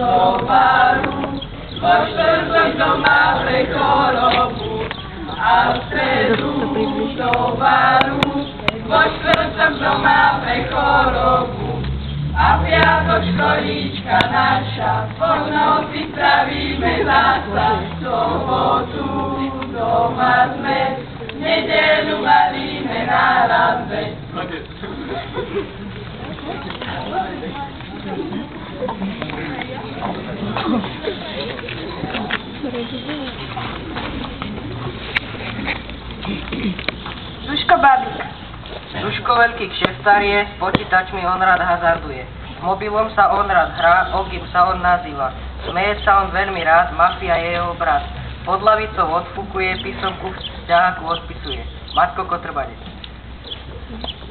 do baru, vo štvrtok doma pre chorobu, a v stredu do baru, vo štvrtok doma pre chorobu. A v piatok školička naša, po noci spravíme zasa, sobotu doma sme, nedeľu varíme na radbe. Duško Babík. Duško veľký kšeftár je, s počítačmi on rád hazarduje. S mobilom sa on rád hrá, Ogib sa on nazýva. Smeje sa on veľmi rád, mafia je jeho brat. Pod lavicou odfúkuje, písomku v ťaháku odpisuje. Matko Kotrbanec.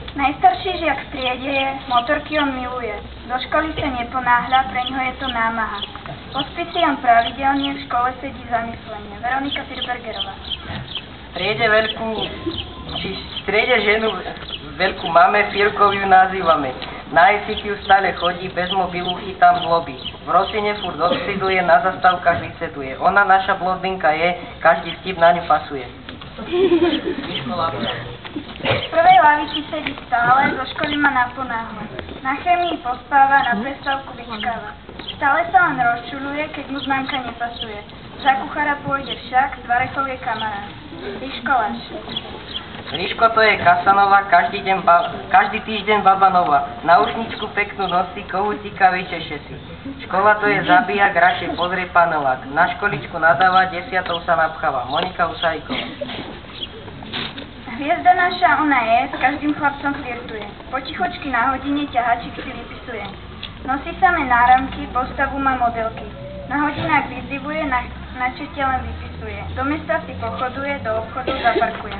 Najstarší žiak v triede je, motorky on miluje. Do školy sa neponáhľa, pre ňoho je to námaha. Po spisy on pravidelne, v škole sedí zamyslenie. Veronika Firbergerová. V triede ženu veľkú máme, Firkov ju nazývame. Na ICQ stále chodí, bez mobilu chytám zloby. V Rosine furt odsiduje, na zastávkach vycetuje. Ona naša blondinka je, každý vtip na ňu pasuje. V prvej lavici sedí stále, zo školy ma naponáhla. Na chémii pospáva, na prestávku vyčkáva. Stále sa len rozčuľuje, keď mu známka nepasuje. Za kuchára pôjde však, s Varechou je kamarát. Liškoláš. Liško to je Kasanova, každý týždeň baba nová. Náušničku peknú nosí, kohútika vyčeše si. Škola to je zabíjak, radšej pozrie panelák. Na školičku nadáva, 10. sa napcháva. Monika Usajková. Hviezda naša ona je, s každým chlapcom flirtuje. Potichočky na hodine ťahačik si vypisuje. Nosí samé náramky, postavu má modelky. Na hodinách vyzivuje, na čete len vypisuje. Do mesta si pochoduje, do obchodu zaparkuje.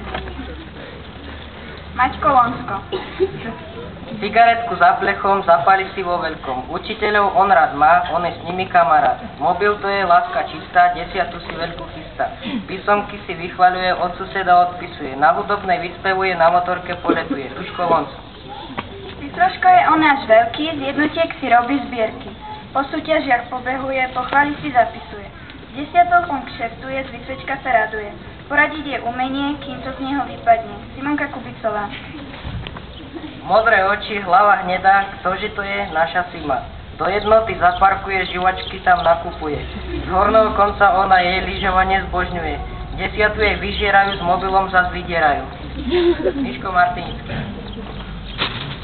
Maťko Lonsko. Cigaretku za plechom, zapali si vo veľkom. Učiteľov on rád má, on je s nimi kamarát. Mobil to je láska čistá, 10. si veľkú chystá. Písomky si vychvaľuje, od suseda odpisuje. Na hudobnej vyspevuje, na motorke poletuje. Duško Lonsko. Písroško je on náš veľký, z jednotiek si robí zbierky. Po súťažiach pobehuje, po chváli si zapisuje. Z 10. on kšeftuje, z vysvečka sa raduje. Poradiť je umenie, kým to z neho vypadne. Simonka Kubicová. Modré oči, hlava hnedá, ktože to je naša Sima. Do jednoty zaparkuje, živačky tam nakupuje. Z horného konca ona je, lyžovanie zbožňuje. 10. jej vyžierajú, s mobilom zas vydierajú. Miško Martinický.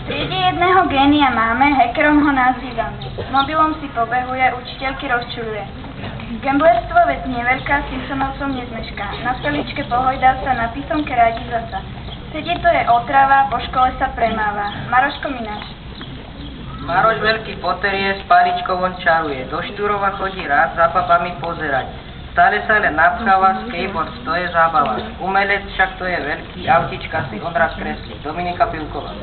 V triede jedného génia máme, hackerom ho nazývame. S mobilom si pobehuje, učiteľky rozčuluje. Gamblerstvo vec neveľká, Simpsonovcom nezmešká. Na stoličke pohojdá sa, na písomke radí zasa. Sedieť to je otrava, po škole sa premáva. Maroško Mináš. Maroš veľký poterie, s paličkou on čaruje. Do Štúrova chodí rád za babami pozerať. Stále sa len napcháva, skateboard, to je zábava. Umelec však to je veľký, autička si on rád kreslí. Dominika Pilková.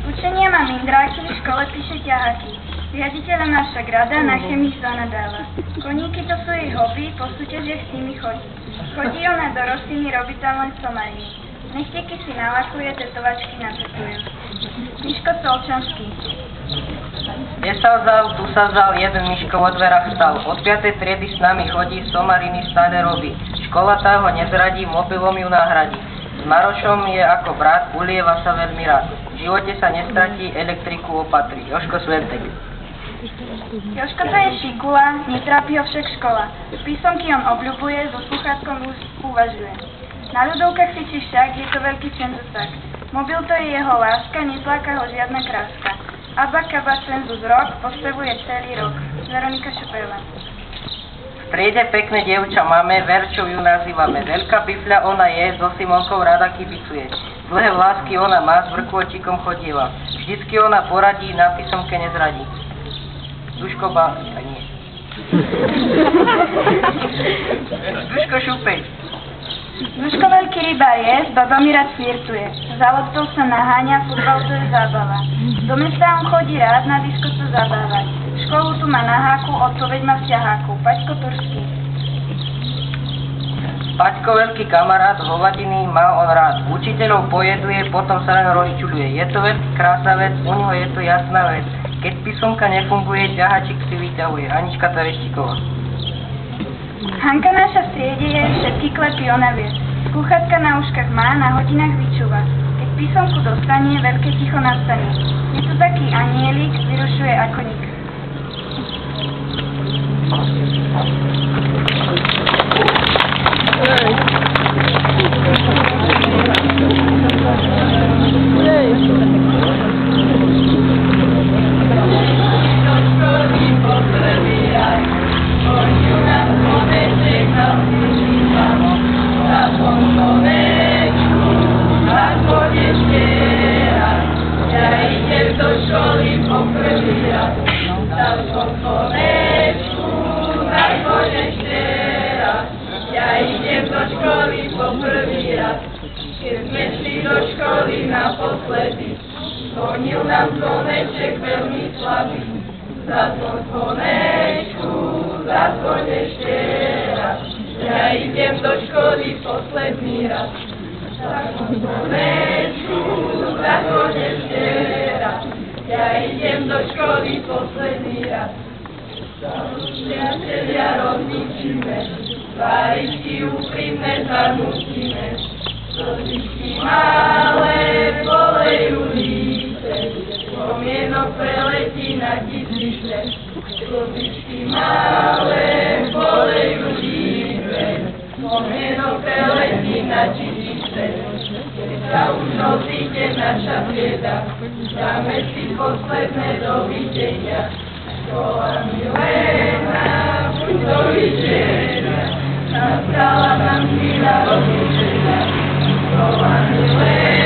Učenia má mindráky, v škole píše ťaháky. Riaditeľa naša grada na chemii sa nadáva. Koníky to sú jej hobby, po súťažiach s nimi chodí. Chodí ona do Rosiny, robí tam len somarí. Nechtiky si nalakuje, tetovačky natetuje. Miško Solčanský. Kde sa vzal, tu sa vzal, jeden Miško vo dverách stal. Od 5. triedy s nami chodí, somariny stále robí. Škola tá ho nezradí, mobilom ju nahradí. S Marošom je ako brat, ulieva sa veľmi rád. V živote sa nestratí, elektriku opatrí. Jožko Sventek. Jožko to je šikula, netrápi ho však škola. Písomky on obľubuje, so sluchátkom uvažuje. Na ľudovkách si však, je to veľký cenzusák. Mobil to je jeho láska, nezláka ho žiadna kráska. Abakaba cenzus rok, pospevuje celý rok. Veronika Šupejová. V triede pekné dievča máme, Verčou ju nazývame. Veľká bifľa ona je, so Simonkou rada kibicuje. Dlhé vlásky ona má, s vrkôčikom chodieva. Vždycky ona poradí, na písomke nezradí. Duško nie. Duško Šupej. Duško veľký rybár je, s babami rád flirtuje. Za loptou sa naháňa, futbal to je zábava. Do mesta on chodí rád, na disko sa zabávať. Školu tu má na háku, odpoveď má v ťaháku. Paťko Turský. Paťko veľký kamarát, hovadiny má on rád. Učiteľov pojeduje, potom sa len rozčuľuje. Je to veľký krásavec, u neho je to jasná vec. Keď písomka nefunguje, ťahačik si vyťahuje. Anička Tereštíková. Hanka naša v triede je, všetky klepy ona vie. Slúchatka na uškách má, na hodinách vyčúva. Keď písomku dostane, veľké ticho nastane. Je tu taký anielik, vyrušuje ako nik. Zvonil nám zvoneček veľmi slabý, zazvoň zvonečku, zazvoň ešte raz. Ja idem do školy posledný raz. Zazvoň zvonečku, zazvoň ešte raz. Ja idem do školy posledný raz. Priatelia rozničíme, tváričky úprimné zanútime. Slzičky malé polejú líce, spomienok preletí na tisíce. Slzičky malé polejú líce, spomienok preletí na tisíce. Keď sa už rozíde naša trieda, dáme si posledné dovidenia. Škola milená, buď dovidenia, nastala nám chvíľa rozlúčenia. Škola milená,